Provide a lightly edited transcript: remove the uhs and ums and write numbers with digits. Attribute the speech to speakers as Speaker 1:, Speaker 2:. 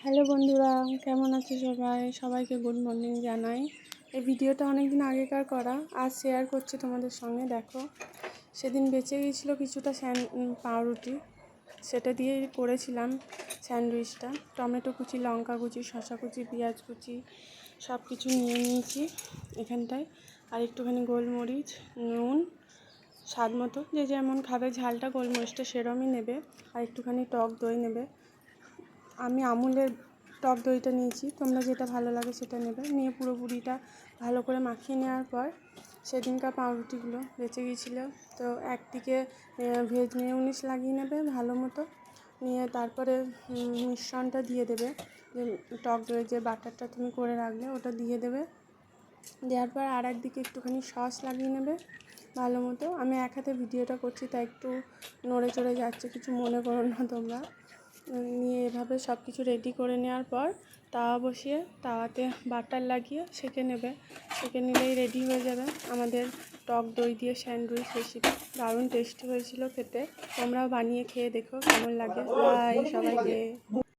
Speaker 1: Hello বন্ধুরা, কেমন আছো সবাইকে গুড মর্নিং জানাই। এই ভিডিওটা অনেক দিন আগেকার করা, আজ শেয়ার করছি তোমাদের সঙ্গে। দেখো, সেদিন বেঁচে গিয়েছিলো কিছুটা পাউরুটি, সেটা দিয়েই করেছিলাম স্যান্ডউইচটা। টমেটো কুচি, লঙ্কা কুচি, শসা কুচি, পেঁয়াজ কুচি সব কিছু নিয়ে নিয়েছি এখানটায়। আর একটুখানি গোলমরিচ, নুন, স্বাদ মতো, যে যেমন খাবে ঝালটা গোলমরিচটা সেরমই নেবে। আর একটুখানি টক দই নেবে। আমি আমুলের টক দইটা নিয়েছি, তোমরা যেটা ভালো লাগে সেটা নেবে। নিয়ে পুরোপুরিটা ভালো করে মাখিয়ে নেওয়ার পর সেদিনকার পাউরুটিগুলো বেঁচে গিয়েছিলো, তো একদিকে ভেজ মেয়োনিজ লাগিয়ে নেবে ভালো মতো। নিয়ে তারপরে মিশ্রণটা দিয়ে দেবে, যে টক দইয়ের যে বাটারটা তুমি করে রাখলে ওটা দিয়ে দেবে। দেওয়ার পর আর একদিকে একটুখানি সস লাগিয়ে নেবে ভালো মতো। আমি এক হাতে ভিডিওটা করছি তাই একটু নড়ে চড়ে যাচ্ছে, কিছু মনে করো না তোমরা। নিয়ে এভাবে সব কিছু রেডি করে নেওয়ার পর তাওয়া বসিয়ে তাওয়াতে বাটার লাগিয়ে সেঁকে নেবে। সেঁকে নিলেই রেডি হয়ে যাবে আমাদের টক দই দিয়ে স্যান্ডউইচ রেসিপি। দারুণ টেস্টি হয়েছিল খেতে, তোমরাও বানিয়ে খেয়ে দেখো কেমন লাগে। বাই সবাইকে।